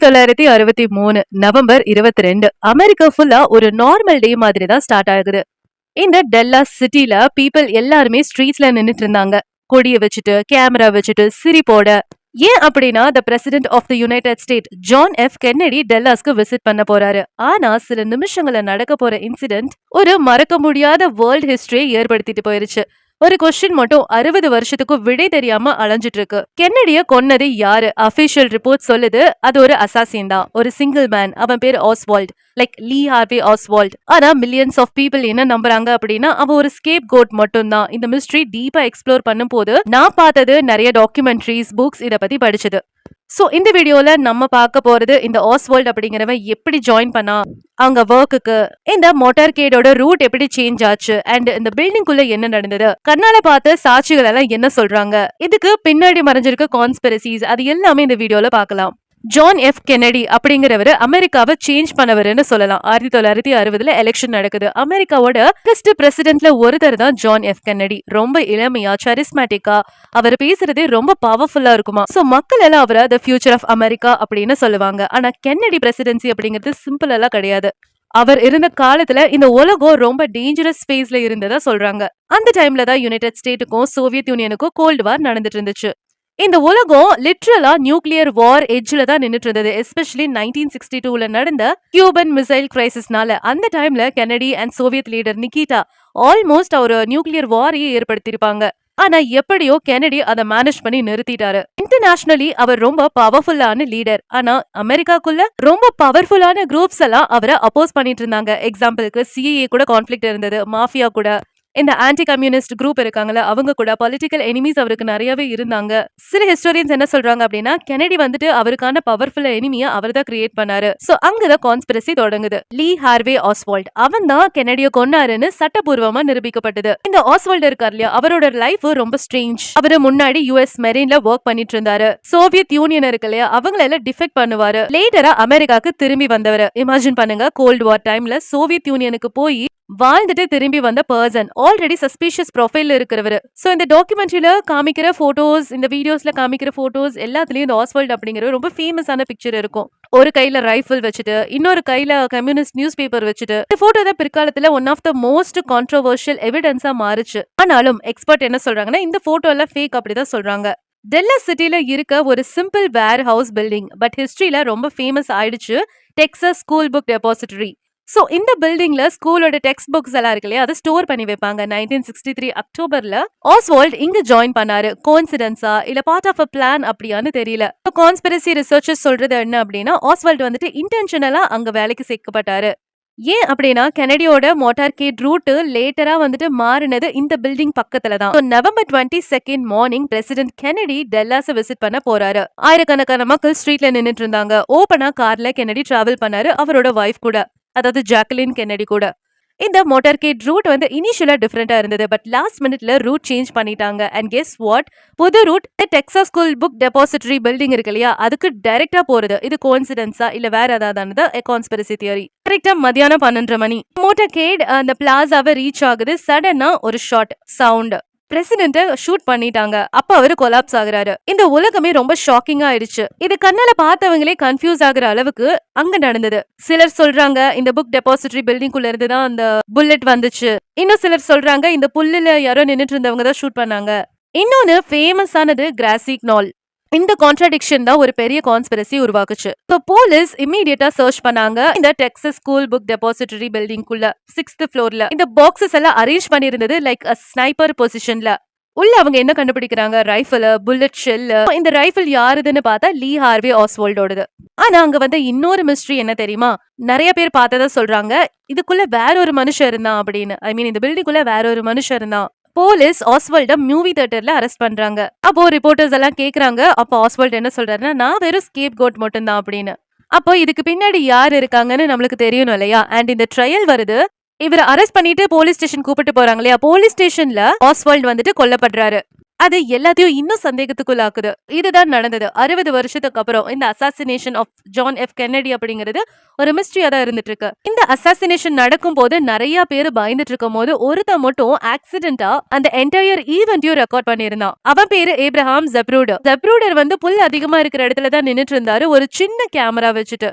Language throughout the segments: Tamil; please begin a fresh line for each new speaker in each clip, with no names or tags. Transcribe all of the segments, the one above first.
1963 நவம்பர் 22 அமெரிக்கா ஃபுல்லா ஒரு நார்மல் டே மாதிரி தான் ஸ்டார்ட் ஆகுது. இந்த டெல்லாஸ் சிட்டில பீப்பிள் எல்லாருமே ஸ்ட்ரீட்ஸ்ல நின்னுட்டு இருந்தாங்க, கொடிய வச்சுட்டு கேமரா வச்சுட்டு சிரிப்போட. ஏன் அப்படின்னா the president of the United State John F Kennedy டெல்லாஸ்க்கு விசிட் பண்ண போறாரு. ஆனா சில நிமிஷங்கள நடக்க போற இன்சிடென்ட் ஒரு மறக்க முடியாத வேர்ல்ட் ஹிஸ்டரியை ஏற்படுத்திட்டு போயிருச்சு. ஒரு கொஸ்டின் மட்டும் 60 வருஷத்துக்கும் விடை தெரியாம அலைஞ்சிட்டு இருக்கு. கென்னடிய கொன்னது யாரு? அபிஷியல் ரிப்போர்ட் சொல்லுது அது ஒரு அசாசின் தான், ஒரு சிங்கிள் மேன். அவன் பேர் ஆஸ்வால்ட், லைக் லீ ஹார்வே ஆஸ்வால்ட். ஆனா மில்லியன்ஸ் ஆஃப் பீப்புள் என்ன நம்புறாங்க அப்படின்னா அவன் ஒரு ஸ்கேப் கோட் மட்டும் தான். இந்த மிஸ்ட்ரி டீப்பா எக்ஸ்ப்ளோர் பண்ணும் போது நான் பார்த்தது நிறைய டாக்குமெண்ட்ரிஸ், புக்ஸ் இத பத்தி படிச்சது. சோ இந்த வீடியோல நம்ம பார்க்க போறது இந்த ஆஸ்வால்ட் அப்படிங்கிறவன் எப்படி ஜாயின் பண்ணா, அவங்க ஒர்க்குக்கு, இந்த மோட்டார்கேடோட ரூட் எப்படி சேஞ்ச் ஆச்சு, அண்ட் இந்த பில்டிங்குள்ள என்ன நடந்தது, கண்ணால பார்த்த சாட்சிகள் எல்லாம் என்ன சொல்றாங்க, இதுக்கு பின்னாடி மறைஞ்சிருக்க கான்ஸ்பிரசிஸ், அது எல்லாமே இந்த வீடியோல பார்க்கலாம். ஜான் எஃப் கென்னடி அப்படிங்கிறவரு அமெரிக்காவை சேஞ்ச் பண்ணவருன்னு சொல்லலாம். 1960 எலெக்ஷன் நடக்குது. அமெரிக்காவோட ஃபர்ஸ்ட் பிரசிடென்ட்ல ஒருத்தர் தான் ஜான் எஃப் கென்னடி. ரொம்ப இளமையா, சரிஸ்மேட்டிக்கா, அவர் பேசுறதே ரொம்ப பவர்ஃபுல்லா இருக்குமா. சோ மக்கள் எல்லாம் அவரை த ஃபியூச்சர் ஆஃப் அமெரிக்கா அப்படின்னு சொல்லுவாங்க. ஆனா கென்னடி பிரசிடென்சி அப்படிங்கிறது சிம்பிள் எல்லாம் கிடையாது. அவர் இருந்த காலத்துல இந்த உலகம் ரொம்ப டேஞ்சரஸ் ஃபேஸ்ல இருந்ததா சொல்றாங்க. அந்த டைம்ல தான் யுனைடெட் ஸ்டேட்டுக்கும் சோவியத் யூனியனுக்கும் கோல்டு வார் நடந்துட்டு இருந்துச்சு. இந்த உலகம் லிட்ரலா நியூக்ளியர் வார் எட்ஜ்ல தான் நின்னுட்டு இருந்தது. எஸ்பெஷலி 1962ல நடந்த கியூபன் மிசைல் கிரைசிஸ்னால. அந்த டைம்ல Kennedy and Soviet leader Nikita almost ஒரு நியூக்ளியர் வாரையே ஏற்படுத்திருப்பாங்க. ஆனா எப்படியோ கென்னடி அதை மேனேஜ் பண்ணி நிறுத்திட்டாரு. இன்டர்நேஷனலி அவர் ரொம்ப பவர்ஃபுல்லான லீடர். ஆனா அமெரிக்காக்குள்ள ரொம்ப பவர்ஃபுல்லான குரூப்ஸ் எல்லாம் அவரை அப்போஸ் பண்ணிட்டு இருந்தாங்க. எக்ஸாம்பிளுக்கு சிஏஏ கூட கான்ஃபிளிக்ட் இருந்தது, மாஃபியா கூட, இந்த ஆன்டி கம்யூனிஸ்ட் குரூப் இருக்காங்கல்ல அவங்க கூட. பொலிட்டிக்கல் எனிமீஸ் அவருக்கு நிறையவே இருந்தாங்க. சில ஹிஸ்டோரியன்ஸ் என்ன சொல்றாங்க அப்படின்னா கென்னடி வந்துட்டு அவருக்கான பவர்ஃபுல் எனிமியை அவர் தான் கிரியேட் பண்ணாரு. சோ அங்கதான் கான்ஸ்பிரசி தொடங்குது. லீ ஹார்வே ஆஸ்வால்ட் அவன் தான் கென்னடியை கொன்னாருன்னு சட்டபூர்வமா நிரூபிக்கப்பட்டது. இந்த ஆஸ்வால்ட் இருக்கார் இல்லையா, அவரோட லைஃப் ரொம்ப ஸ்ட்ரேஞ்ச். அவரு முன்னாடி யுஎஸ் மெரீன்ல ஒர்க் பண்ணிட்டு இருந்தாரு. சோவியத் யூனியன் இருக்கு இல்லையா, அவங்கள டிஃபெக்ட் பண்ணுவாரு. லேட்டரா அமெரிக்காக்கு திரும்பி வந்தவர். இமேஜின் பண்ணுங்க, கோல்டு வார் டைம்ல சோவியத் யூனியனுக்கு போய் வாழ்ந்துட்டு திரும்பி வந்த பர்சன், ஆல்ரெடி சஸ்பீஷியஸ் ப்ரொஃபைல் இருக்கிறவர். சோ இந்த டாக்குமெண்ட்ரியில காமிக்கிற போட்டோஸ், இந்த வீடியோஸ்ல காமிக்கிற போட்டோஸ் எல்லாத்துலயும் இந்த ஆஸ்வால்ட் அப்படிங்கிற ரொம்ப ஃபேமஸான பிக்சர் இருக்கும். ஒரு கையில ரைஃபிள் வச்சுட்டு, இன்னொரு கையில கம்யூனிஸ்ட் நியூஸ் பேப்பர் வச்சுட்டு. இந்த போட்டோ தான் பிற்காலத்துல one of the most controversial எவிடன்ஸா மாறுச்சு. ஆனாலும் எக்ஸ்பர்ட் என்ன சொல்றாங்கன்னா இந்த போட்டோ எல்லாம் ஃபேக் அப்படிதான் சொல்றாங்க. டெல்லாஸ் சிட்டில இருக்க ஒரு simple warehouse building, but ஹிஸ்டரியில ரொம்ப ஃபேமஸ் ஆயிடுச்சு. Texas school book depository. So இந்த பில்டிங்ல ஸ்கூலோட டெக்ஸ்ட் புக்ஸ் எல்லாம் இருக்கு இல்லையா, அதை ஸ்டோர் பண்ணி வைப்பாங்க. 1963 அக்டோபர்ல ஆஸ்வால்ட் இங்க ஜாயின் பண்ணாரு. கோஇன்சிடென்ஸா இல்ல பார்ட் ஆஃப் அ பிளான் அப்படியான்னு தெரியல. கான்ஸ்பிரசி ரிசர்ச்சர்ஸ் சொல்றது என்ன அப்படின்னா ஆஸ்வால்ட் வந்துட்டு இன்டென்ஷனலா அங்க வேலைக்கு சேர்க்கப்பட்டாரு. ஏன் அப்படின்னா கென்னடியோட மோட்டார்கேட் ரூட் லேட்டரா வந்துட்டு மாறினது இந்த பில்டிங் பக்கத்துல தான். நவம்பர் 22 மார்னிங் பிரசிடென்ட் கென்னடி டெல்லாஸை விசிட் பண்ண போறாரு. ஆயிரக்கணக்கான மக்கள் ஸ்ட்ரீட்ல நின்னுட்டு இருந்தாங்க. ஓபனா கார்ல கென்னடி டிராவல் பண்ணாரு, அவரோட வைஃப் கூட, அதாவது ஜாக்லின் கென்னடி கூட. இந்த மோட்டார்கேட் ரூட் வந்து இனிஷியலா டிஃபரெண்டா இருந்தது, பட் லாஸ்ட் மினிட்ல ரூட் சேஞ்ச் பண்ணிட்டாங்க. அண்ட் கெஸ் வாட், புது route Texas school book depository building இருக்கு இல்லையா, அதுக்கு டைரக்டா போறது. இது கோஇன்சிடென்ஸா இல்ல வேற ஏதாவது கான்ஸ்பிரசி தியரி. கரெக்டா மதியானம் 12 மணி மோட்டார்கேட் அந்த பிளாசாவை ரீச் ஆகுது. சடனா ஒரு ஷாட் சவுண்ட், பிரசிடென்ட் ஷூட் பண்ணிட்டாங்க. அப்ப அவரு கொலாப்ஸ் ஆகுறாரு. இந்த உலகமே ரொம்ப ஷாக்கிங்கா ஆயிடுச்சு. இது கண்ணால பார்த்தவங்களே கன்ஃபியூஸ் ஆகுற அளவுக்கு அங்க நடந்தது. சிலர் சொல்றாங்க இந்த புக் டெபாசிட்டரி பில்டிங் குள்ள இருந்து தான் அந்த புல்லட் வந்துச்சு. இன்னும் சிலர் சொல்றாங்க இந்த புல்லுல யாரோ நின்னுட்டு இருந்தவங்க தான் ஷூட் பண்ணாங்க. இன்னொன்னு ஃபேமஸ் ஆனது கிராசிக் நால். இந்த கான்ட்ராடிக்ஷன் தான் ஒரு பெரிய கான்ஸ்பிரசி உருவாக்குச்சு. போலீஸ் இமீடியட்டா சர்ச் பண்ணாங்க இந்த Texas school book depository building குள்ள 6th ஃப்ளோர்ல. இந்த பாக்ஸஸ் எல்லாம் அரேஞ்ச் பண்ணிருந்தது லைக் அ ஸ்னைப்பர் பொசிஷன்ல. உள்ள அவங்க என்ன கண்டுபிடிக்கிறாங்க, ரைஃபிள், புல்லட் ஷெல். இந்த ரைஃபிள் யாருதுன்னு பார்த்தா லீ ஹார்வே ஆஸ்வால்டோடது. ஆனா அங்க வந்து இன்னொரு மிஸ்ட்ரி என்ன தெரியுமா, நிறைய பேர் பார்த்ததா சொல்றாங்க இதுக்குள்ள வேற ஒரு மனுஷன் இருந்தான் அப்படின்னு. ஐ மீன் இந்த பில்டிங்குள்ள வேற ஒரு மனுஷன் இருந்தான். போலீஸ் ஆஸ்வால்ட மூவி தியேட்டர்ல அரெஸ்ட் பண்றாங்க. அப்போ ரிப்போர்ட்டர்ஸ் எல்லாம் கேக்குறாங்க. அப்போ ஆஸ்வால்ட் என்ன சொல்றாருன்னா நான் வெறும் ஸ்கேப் கோட் மட்டும் தான் அப்படின்னு. அப்போ இதுக்கு பின்னாடி யார் இருக்காங்கன்னு நம்மளுக்கு தெரியணும் இல்லையா. அண்ட் இந்த ட்ரையல் வருது. இவரை அரெஸ்ட் பண்ணிட்டு போலீஸ் ஸ்டேஷன் கூப்பிட்டு போறாங்க இல்லையா, போலீஸ் ஸ்டேஷன்ல ஆஸ்வால்ட் வந்துட்டு கொல்லப்படுறாரு. அது எல்லாத்தையும் இன்னும் சந்தேகத்துக்குள்ளாக்குது. இதுதான் நடந்தது 60 வருஷத்துக்கு அப்புறம். இந்த assassination of John F Kennedy அப்படிங்கிறது ஒரு மிஸ்ட்ரியா தான் இருந்துட்டு இருக்கு. இந்த அசாசினேஷன் நடக்கும் போது நிறைய பேர் பயந்துட்டு இருக்கும் போது ஒருத்தன் மட்டும் ஆக்சிடென்டா அந்த என்டையர் ஈவென்ட்டையும் ரெக்கார்ட் பண்ணியிருந்தான். அவன் பேரு ஏப்ரஹாம் ஜெப்ரூடர். ஜெப்ரூடர் வந்து புல் அதிகமா இருக்கிற இடத்துல தான் நின்னுட்டு இருந்தாரு, ஒரு சின்ன கேமரா வச்சுட்டு.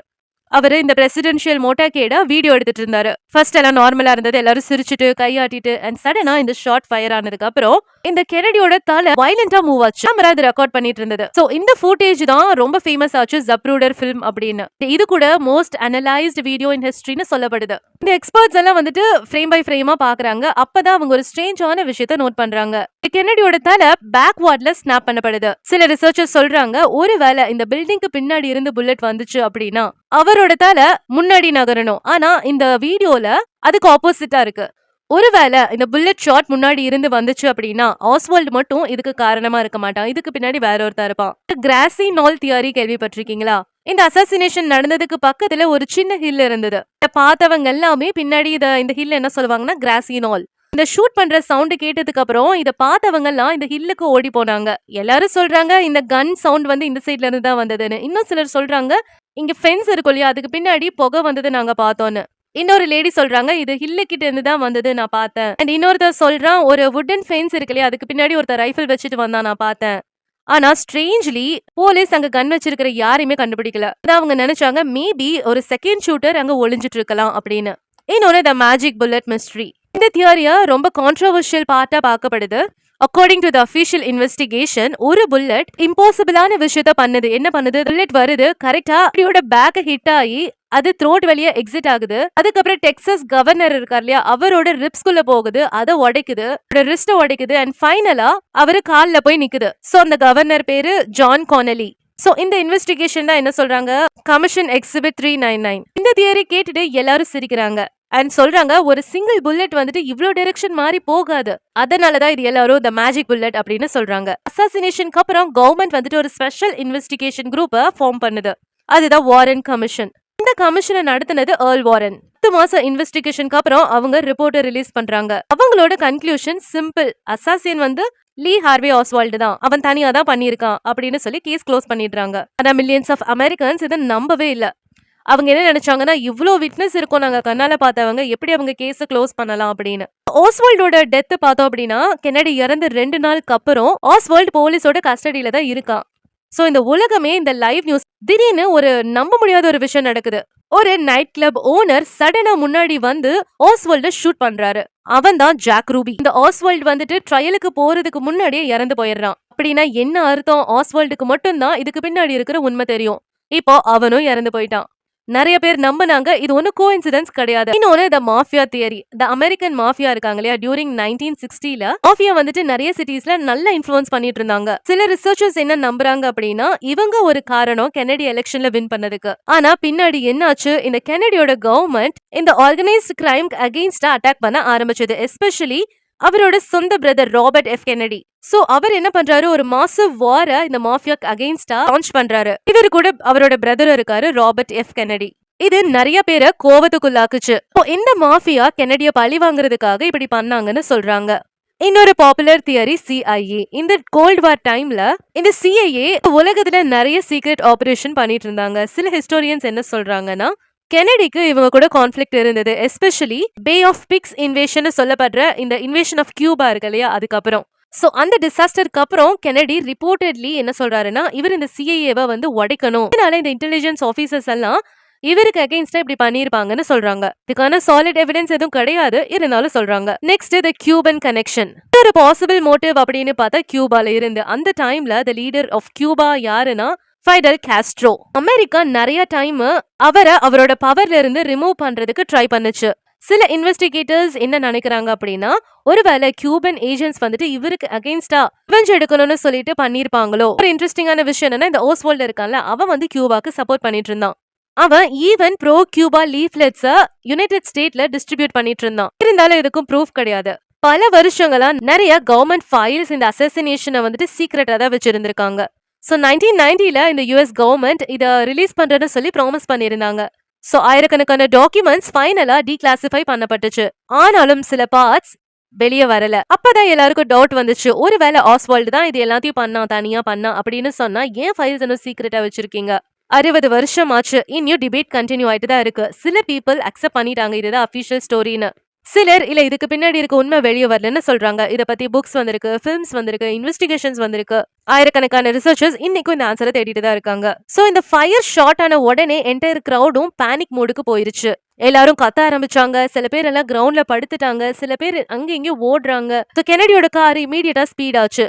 அவரு இந்த பிரசிடென்ஷியல் மோட்டார்கேட வீடியோ எடுத்துட்டு இருந்தாரு. ஃபர்ஸ்ட் எல்லாம் நார்மலா இருந்தது, எல்லாரும் சிரிச்சுட்டு கையாட்டிட்டு, அண்ட் சடனா இந்த ஷாட் ஃபயர் ஆனதுக்கு அப்புறம் இந்த கென்னடியோட தலை வயலண்டா மூவ் ஆச்சு. கேமரா அது ரெக்கார்ட் பண்ணிட்டு இருந்தது. சோ இந்த ஃபுட்டேஜ் தான் ரொம்ப ஃபேமஸ் ஆச்சு ஜெப்ரூடர் ஃபிலிம் அப்படின்னு. இது கூட மோஸ்ட் அனலைஸ்டு வீடியோ இன் ஹிஸ்டரின்னு சொல்லப்படுது. இந்த எக்ஸ்பர்ட்ஸ் எல்லாம் வந்துட்டு ஃப்ரேம் பை ஃப்ரேமா பாக்குறாங்க. அப்பதான் அவங்க ஒரு ஸ்ட்ரேஞ்சான விஷயத்த நோட் பண்றாங்க. கென்னடியோட தலை பேக்வார்ட்ல ஸ்னாப் பண்ணப்படுது. சில ரிசர்ச்சர்ஸ் சொல்றாங்க ஒருவேளை இந்த பில்டிங்க்கு பின்னாடி இருந்து புல்லட் வந்துச்சு அப்படின்னா அவரோட தலை முன்னாடி நகரணும். ஆனா இந்த வீடியோல அதுக்கு ஆப்போசிட்டா இருக்கு. ஒருவேளை இந்த புல்லட் ஷாட் முன்னாடி இருந்து வந்துச்சு அப்படின்னா ஆஸ்வால்ட் மட்டும் இதுக்கு காரணமா இருக்க மாட்டான், இதுக்கு பின்னாடி வேற ஒருத்தர் இருப்பான். கிராசி நால் தியரி கேள்விப்பட்டிருக்கீங்களா? இந்த அசாசினேஷன் நடந்ததுக்கு பக்கத்துல ஒரு சின்ன ஹில் இருந்தது. பார்த்தவங்க எல்லாமே பின்னாடி இந்த ஹில் என்ன சொல்லுவாங்கன்னா கிராசி நால். இந்த ஷூட் பண்ற சவுண்ட் கேட்டதுக்கு அப்புறம் இத பார்த்தவங்க எல்லாம் இந்த ஹில்லுக்கு ஓடி போனாங்க. எல்லாரும் சொல்றாங்க இந்த கன் சவுண்ட் வந்து இந்த சைட்ல இருந்து தான் வந்ததுன்னு. இன்னும் சிலர் சொல்றாங்க இங்க ஃபென்ஸ் இருக்கும் இல்லையா, அதுக்கு பின்னாடி புகை வந்தது நாங்க பார்த்தோன்னு. இன்னொரு லேடி சொல்றாங்க இது ஹில்லு கிட்ட இருந்து தான் வந்தது நான் பார்த்தேன். அண்ட் இன்னொருத்தர் சொல்றான் ஒரு வுடன் ஃபென்ஸ் இருக்கு இல்லையா, அதுக்கு பின்னாடி ஒருத்தர் ரைஃபிள் வச்சுட்டு வந்தா நான் பார்த்தேன். ஆனா ஸ்ட்ரேஞ்ச்லி போலீஸ் அங்க கன் வச்சிருக்கிற யாரையுமே கண்டுபிடிக்கல. அவங்க நினைச்சாங்க மேபி ஒரு செகண்ட் ஷூட்டர் அங்க ஒளிஞ்சிட்டு இருக்கலாம் அப்படின்னு. இன்னொன்னு த மேஜிக் புல்லட் மிஸ்ட்ரி. இந்த தியரியா ரொம்ப கான்ட்ரோவர்ஷியல் பார்ட்டா பார்க்கப்படுது. According to the official investigation ஒரு புல்லட் இம்பாசிபிளான விஷயத்த பண்ணுது. என்ன பண்ணுது? புல்லட் வருது, கரெக்டா அப்படியோட பேக்க ஹிட் ஆகி அது த்ரோட் வழியா எக்ஸிட் ஆகுது. அதுக்கப்புறம் டெக்சாஸ் கவர்னர் இருக்கார் இல்லையா, அவரோட ரிப்ஸ்குள்ள போகுது, அதை உடைக்குது, ரிஸ்ட உடைக்குது, அண்ட் ஃபைனலா அவரு கால்ல போய் நிக்குது. சோ அந்த கவர்னர் பேரு ஜான் கானலி. சோ இந்த இன்வெஸ்டிகேஷன் தான் என்ன சொல்றாங்க, கமிஷன் எக்ஸிபிட் 399. இந்த தியரி கேட்டுட்டு எல்லாரும் சிரிக்கிறாங்க அண்ட் சொல்றாங்க ஒரு சிங்கிள் புல்லட் வந்துட்டு இவ்ளோ டைரக்ஷன் மாறி போகாது, அதனாலதான் இது எல்லாரும் த மேஜிக் புல்லட் அப்படின்னு சொல்றாங்க. அசாசினேஷனுக்கு அப்புறம் கவர்மெண்ட் வந்துட்டு ஒரு ஸ்பெஷல் இன்வெஸ்டிகேஷன் குரூப்பை ஃபார்ம் பண்ணுது. அதுதான் வாரன் கமிஷன். இந்த கமிஷனை நடத்தினது ஏர்ல் வாரன். 10 மாசம் இன்வெஸ்டிகேஷனுக்கு அப்புறம் அவங்க ரிப்போர்ட்டை ரிலீஸ் பண்றாங்க. அவங்களோட கன்க்ளூஷன் சிம்பிள், அசாசின் வந்து லீ ஹார்வே ஆஸ்வால்டு தான், அவன் தனியா தான் பண்ணியிருக்கான் அப்படின்னு சொல்லி கேஸ் க்ளோஸ் பண்ணிடுறாங்க. ஆனா மில்லியன்ஸ் ஆஃப் அமெரிக்கன்ஸ் இதை நம்பவே இல்ல. அவங்க என்ன நினைச்சாங்கன்னா இவ்ளோ விட்னஸ் இருக்கும் நாங்க கண்ணால பார்த்தவங்க, எப்படி அவங்க கேஸ க்ளோஸ் பண்ணலாம் அப்படின்னு. ஆஸ்வால்டோட டெத் பார்த்தோம் அப்படின்னா கென்னடி இறந்து 2 நாளுக்கு அப்புறம் ஆஸ்வால்ட் போலீஸோட கஸ்டடியில தான் இருக்கான். சோ இந்த உலகமே இந்த லைவ் நியூஸ். திடீர்னு ஒரு நம்ப முடியாத ஒரு விஷயம் நடக்குது. ஒரு நைட் கிளப் ஓனர் சடனா முன்னாடி வந்து ஆஸ்வால்ட ஷூட் பண்றாரு. அவன் தான் ஜாக் ரூபி. இந்த ஆஸ்வால்ட் வந்துட்டு ட்ரையலுக்கு போறதுக்கு முன்னாடியே இறந்து போயிடுறான். அப்படின்னா என்ன அர்த்தம்? ஆஸ்வால்டுக்கு மட்டும்தான் இதுக்கு பின்னாடி இருக்கிற உண்மை தெரியும். இப்போ அவனும் இறந்து போயிட்டான். நிறைய பேர் நம்பினாங்க இது ஒன்னும் கோஇன்சிடென்ஸ் கிடையாது. இன்னொன்னு the mafia theory. The American mafia இருக்காங்க இல்லையா, டியூரிங் 1960ல மாஃபியா வந்துட்டு நிறைய சிட்டிஸ்ல நல்ல இன்ஃப்ளூயன்ஸ் பண்ணிட்டு இருந்தாங்க. சில ரிசர்ச்சர்ஸ் என்ன நம்புறாங்க அப்படின்னா இவங்க ஒரு காரணம் கென்னடி எலெக்ஷன்ல வின் பண்ணதுக்கு. ஆனா பின்னாடி என்னாச்சு, இந்த கென்னடியோட கவர்மெண்ட் இந்த ஆர்கனைஸ்ட் கிரைம் அகெயின்ஸ்டா அட்டாக் பண்ண ஆரம்பிச்சது. எஸ்பெஷலி அவரோட சொந்த brother Robert F Kennedy. So அவர் என்ன பண்றாரு, ஒரு மாசிவ் வார இந்த மாஃபியாக்கு அகைன்ஸ்டா லான்ச் பண்றாரு. இவரு கூட அவரோட பிரதர் இருக்காரு ராபர்ட் எஃப் கென்னடி. இது நிறைய பேரை கோவத்துக்குள்ளாக்குச்சு. இந்த மாஃபியா கென்னடிய பழி வாங்குறதுக்காக இப்படி பண்ணாங்கன்னு சொல்றாங்க. இன்னொரு பாப்புலர் தியரி CIA. இந்த கோல்ட் வார் டைம்ல இந்த CIA உலகத்துல நிறைய சீக்ரெட் ஆபரேஷன் பண்ணிட்டு இருந்தாங்க. சில ஹிஸ்டோரியன்ஸ் என்ன சொல்றாங்கன்னா கென்னடிக்கு இவங்க கூட கான்ஃபிளிக்ட் இருந்தது. Especially bay of pigs invasion சொல்லப்படுற இந்த இன்வேஷன் ஆஃப் கியூபா இருக்கு இல்லையா, அதுக்கப்புறம். சோ அந்த டிசாஸ்டருக்கு அப்புறம் கென்னடி ரிப்போர்ட்டட்லி என்ன சொல்றாருன்னா இவர் இந்த CIA-வை வந்து உடைக்கணும், அதனால இந்த இன்டெலிஜென்ஸ் ஆபீசர்ஸ் எல்லாம் இவருக்கு அகைன்ஸ்டா இப்படி பண்ணிருப்பாங்கன்னு சொல்றாங்க. இதுக்கான சாலிட் எவிடன்ஸ் எதுவும் கிடையாது, இருந்தாலும் சொல்றாங்க. Next the Cuban connection. ஒரு பாசிபிள் மோட்டிவ் அப்படின்னு பார்த்தா கியூபால இருந்து. அந்த டைம்ல த லீடர் ஆஃப் கியூபா யாருன்னா ஃபைடல் காஸ்ட்ரோ. அமெரிக்கா நிறைய டைம் அவரை அவரோட பவர்ல இருந்து ரிமூவ் பண்றதுக்கு ட்ரை பண்ணுச்சு. சில இன்வெஸ்டிகேட்டர்ஸ் என்ன நினைக்கிறாங்க அப்படின்னா ஒருவேளை கியூபன் ஏஜென்ட்ஸ் வந்துட்டு இவருக்கு அகைன்ஸ்டா ரிவெஞ்ச் எடுக்கணும்னு சொல்லிட்டு பண்ணிருப்பாங்களோ. ஒரு இன்ட்ரெஸ்டிங்கான விஷயம் என்னன்னா இந்த ஓஸ்வால்ட் இருக்கான்ல, அவன் வந்து கியூபாக்கு சப்போர்ட் பண்ணிட்டு இருந்தான். அவன் ஈவன் ப்ரோ கியூபா லீஃப்லெட்ஸ யுனைடெட் ஸ்டேட்ல டிஸ்ட்ரிபியூட் பண்ணிட்டு இருந்தான். இருந்தாலும் இதுக்கும் ப்ரூஃப் கிடையாது. பல வருஷங்களா நிறைய கவர்மெண்ட் ஃபைல்ஸ் இந்த அசாசினேஷனை வந்துட்டு சீக்ரெட்டா தான் வச்சிருந்திருக்காங்க. சோ 1990ல இந்த US கவர்மெண்ட் இத ரிலீஸ் பண்றேன்னு சொல்லி ப்ராமிஸ் பண்ணிருந்தாங்க. சோ ஆயிரக்கணக்கான டாக்குமெண்ட்ஸ் ஃபைனலா டீக்ளாசிஃபை பண்ணப்பட்டுச்சு. ஆனாலும் சில பார்ட்ஸ் வெளிய வரல. அப்பதான் எல்லாருக்கும் டவுட் வந்துச்சு. ஒருவேளை ஆஸ்வால்ட் தான் இது எல்லாத்தையும் தனியா பண்ணா அப்படின்னு சொன்னா ஏன் ஃபைல்ஸ் இன்னும் சீக்ரெட்டா வச்சிருக்கீங்க? 60 வருஷம் ஆச்சு. இன்னும் டிபேட் கண்டினியூ ஆயிட்டு தான் இருக்கு. சில பீப்பிள் அக்செப்ட் பண்ணிட்டாங்க இதுதான் அபிஷியல் ஸ்டோரின்னு. சிலர் இல்ல இதுக்கு பின்னாடி இருக்க உண்மை வெளிய வரலன்னு சொல்றாங்க. இத பத்தி புக்ஸ் வந்திருக்கு, ஃபிலிம்ஸ் வந்திருக்கு, இன்வெஸ்டிகேஷன்ஸ் வந்திருக்கு. ஆயிரக்கணக்கான ரிசர்ச்சர்ஸ் இன்னைக்கும் இந்த ஆன்சரை தேடிட்டு தான் இருக்காங்க. சோ இந்த ஃபயர் ஷாட் ஆன உடனே என்டையர் கிரவுடும் பேனிக் மோடுக்கு போயிருச்சு. எல்லாரும் கத்த ஆரம்பிச்சாங்க. சில பேர் எல்லாம் கிரவுண்ட்ல படுத்துட்டாங்க. சில பேர் அங்க இங்கயும் ஓடுறாங்க. சோ கெனடியோட கார் இமீடியட்டா ஸ்பீட் ஆச்சு.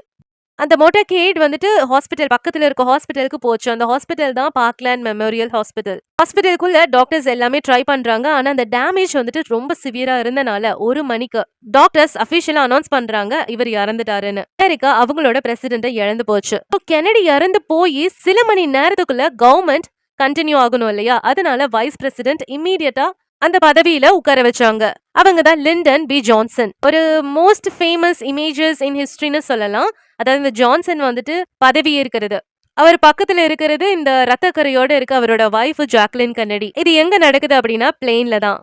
அந்த மோட்டார்கேட் வந்துட்டு ஹாஸ்பிட்டல் பக்கத்துல இருக்க ஹாஸ்பிட்டலுக்கு போச்சு. அந்த ஹாஸ்பிட்டல் தான் பார்க்லேண்ட் மெமோரியல் ஹாஸ்பிட்டல். ஹாஸ்பிட்டலுக்குள்ள டாக்டர்ஸ் எல்லாமே ட்ரை பண்றாங்க. ஆனா அந்த டேமேஜ் வந்துட்டு ரொம்ப சிவியரா இருந்தனால 1 மணிக்கு டாக்டர்ஸ் அபிஷியலா அனௌன்ஸ் பண்றாங்க இவர் இறந்துட்டாருன்னு. அமெரிக்கா அவங்களோட பிரசிடென்ட்டை இழந்து போச்சு. கெனடி இறந்து போய் சில மணி நேரத்துக்குள்ள கவர்மெண்ட் கண்டினியூ ஆகணும் இல்லையா? அதனால வைஸ் பிரசிடென்ட் இம்மீடியட்டா அந்த பதவியில உட்கார வச்சாங்க. அவங்க தான் லிண்டன் பி ஜான்சன். ஒரு மோஸ்ட் ஃபேமஸ் இமேஜஸ் இன் ஹிஸ்டரின்னு சொல்லலாம். அதாவது இந்த ஜான்சன் வந்துட்டு பதவி ஏற்கிறது. அவர் பக்கத்துல இருக்கிறது இந்த ரத்தக்கரையோட இருக்க அவரோட வைஃப் ஜாக்லின் கென்னடி. இது எங்க நடக்குது அப்படின்னா பிளேன்ல தான்.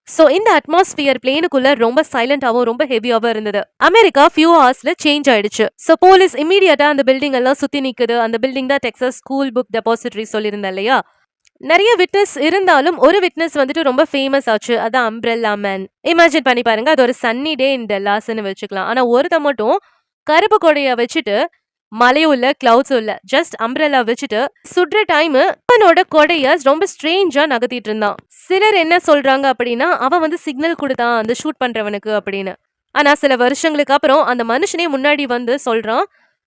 சோ இந்த அட்மாஸ்பியர் பிளேனுக்குள்ள ரொம்ப சைலண்டாவும் ரொம்ப ஹெவியாவும் இருந்தது. அமெரிக்கா ஃபியூ ஹவர்ஸ்ல சேஞ்ச் ஆயிடுச்சு. சோ போலீஸ் இமீடியட்டா அந்த பில்டிங் எல்லாம் சுத்தி நிக்குது. அந்த பில்டிங் தான் டெக்சாஸ் ஸ்கூல் புக் டெபாசிட்டரி சொல்லியிருந்தேன் இல்லையா? நிறைய விட்னஸ் இருந்தாலும் ஒரு விட்னஸ் வந்துட்டு ரொம்ப ஃபேமஸ் ஆச்சு. அதான் அம்ப்ரெல்லா மேன். இமேஜின் பண்ணி பாருங்க. அது ஒரு சன்னி டே இன் டெல்லாஸ்ன்னு வச்சுக்கலாம். ஆனா ஒருத்த மட்டும் கருப்பு கொடைய வச்சுட்டு மழையும் இல்ல கிளவுட்ஸும் இல்ல ஜஸ்ட் அம்ப்ரெல்லா வச்சுட்டு சுடுற டைம் அவனோட கொடைய ரொம்ப ஸ்ட்ரேஞ்சா நகர்த்திட்டு இருந்தான். சிலர் என்ன சொல்றாங்க அப்படின்னா அவன் வந்து சிக்னல் கொடுத்தான் அந்த ஷூட் பண்றவனுக்கு அப்படின்னு. ஆனா சில வருஷங்களுக்கு அப்புறம் அந்த மனுஷனே முன்னாடி வந்து சொல்றான்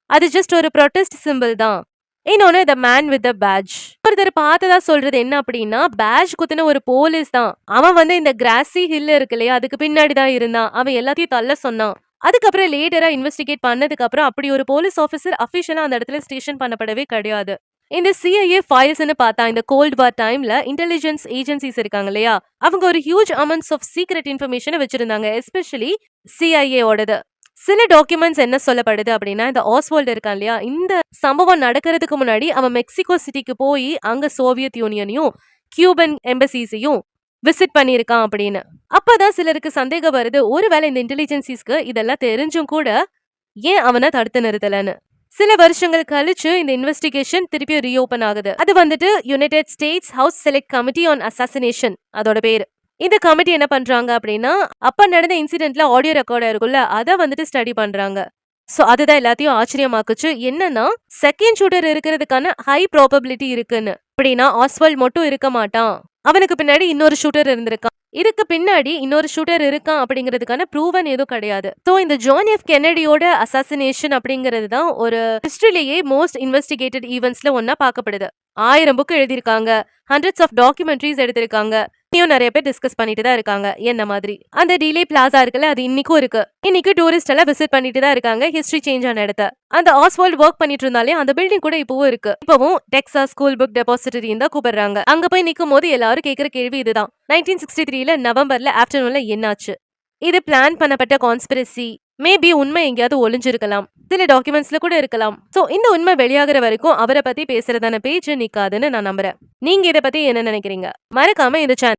அது ஜஸ்ட் ஒரு ப்ரொடெஸ்ட் சிம்பிள் தான். இன்னொன்னு the man with the badge. ஒருத்தர் பார்த்ததா சொல்றது என்ன அப்படின்னா பேட்ஜ் குத்துன ஒரு போலீஸ் தான். அவன் வந்து இந்த கிராசி ஹில் இருக்கு இல்லையா அதுக்கு பின்னாடி தான் இருந்தான். அவன் எல்லாத்தையும் தள்ள சொன்னான். அதுக்கப்புறம் லேட்டரா இன்வெஸ்டிகேட் பண்ணதுக்கு அப்புறம் அப்படி ஒரு போலீஸ் ஆஃபீஸர் அபிஷியலா அந்த இடத்துல ஸ்டேஷன் பண்ணப்படவே கிடையாது. இந்த CIA ஃபைல்ஸ்னு பார்த்தா இந்த கோல்ட் வார் டைம்ல இன்டெலிஜென்ஸ் ஏஜென்சிஸ் இருக்காங்க இல்லையா அவங்க ஒரு ஹியூஜ் அமௌண்ட்ஸ் ஆஃப் சீக்ரெட் இன்ஃபர்மேஷனை வச்சிருந்தாங்க. Especially CIA ஓடது. சில டாக்குமெண்ட்ஸ் என்ன சொல்லப்படுது அப்படின்னா இந்த ஆஸ்வால்ட் இருக்கான் இல்லையா இந்த சம்பவம் நடக்கிறதுக்கு முன்னாடி அவன் மெக்சிகோ சிட்டிக்கு போய் அங்க சோவியத் யூனியனையும் கியூபன் எம்பசிஸையும் விசிட் பண்ணியிருக்கான் அப்படின்னு. அப்பதான் சிலருக்கு சந்தேகம் வருது ஒருவேளை இந்த இன்டெலிஜென்சிஸ்க்கு இதெல்லாம் தெரிஞ்சும் கூட ஏன் அவனை தடுத்து நிறுத்தலன்னு. சில வருஷங்கள் கழிச்சு இந்த இன்வெஸ்டிகேஷன் திருப்பி ரீஓபன் ஆகுது. அது வந்துட்டு United states house select committee on assassination அதோட பேரு. இந்த கமிட்டி என்ன பண்றாங்க அப்படின்னா அப்ப நடந்த இன்சிடென்ட்ல ஆடியோ ரெக்கார்டா இருக்குல்ல அதை வந்துட்டு ஸ்டடி பண்றாங்க. சோ அதுதான் எல்லாத்தையும் ஆச்சரியமாக்குச்சு. என்னன்னா செகண்ட் ஷூட்டர் இருக்கிறதுக்கான ஹை ப்ராபபிலிட்டி இருக்குன்னு. அப்படின்னா ஆஸ்வால்ட் மட்டும் இருக்க மாட்டான். அவனுக்கு பின்னாடி இன்னொரு ஷூட்டர் இருந்திருக்கான். இதுக்கு பின்னாடி இன்னொரு ஷூட்டர் இருக்கான் அப்படிங்கிறதுக்கான ப்ரூவன் எதுவும் கிடையாது. சோ இந்த ஜான் எஃப் கென்னடியோட அசாசினேஷன் அப்படிங்கிறது தான் ஒரு ஹிஸ்டரியிலேயே மோஸ்ட் இன்வெஸ்டிகேட்டட் ஈவென்ட்ஸ்ல ஒன்னா பார்க்கப்படுது. 1000 புக் எழுதியிருக்காங்க. ஹண்ட்ரட்ஸ் ஆஃப் டாக்குமெண்ட்ரிஸ் எடுத்திருக்காங்க. இன்னும் நிறைய பேர் டிஸ்கஸ் பண்ணிட்டு தான் இருக்காங்க. என்ன மாதிரி அந்த டிலே பிளாசா இருக்குல்ல அது இன்னைக்கும் இருக்கு. இன்னைக்கு டூரிஸ்ட் எல்லாம் விசிட் பண்ணிட்டு தான் இருக்காங்க. ஹிஸ்டரி சேஞ்ச் ஆன இடத்த அந்த ஆஸ்வால்ட் ஒர்க் பண்ணிட்டு இருந்தாலே அந்த பில்டிங் கூட இப்பவும் இருக்கு. இப்பவும் டெக்சாஸ் ஸ்கூல் புக் டெபாசிட்டரி தான் கூப்பிடுறாங்க. அங்க போய் நிக்கும் போது எல்லாரும் கேட்கிற கேள்வி இதுதான். 1963 நவம்பர்ல ஆஃப்டர்நூன்ல என்னாச்சு? இது பிளான் பண்ணப்பட்ட கான்ஸ்பிரசி. மேபி உண்மை எங்கேயாவது ஒளிஞ்சிருக்கலாம். சில டாக்குமெண்ட்ஸ்ல கூட இருக்கலாம். சோ இந்த உண்மை வெளியாகிற வரைக்கும் அவரை பத்தி பேசுறதான பேச்சு நிக்காதுன்னு நான் நம்புறேன். நீங்க இதை பத்தி என்ன நினைக்கிறீங்க? மறக்காம இந்த சேனல்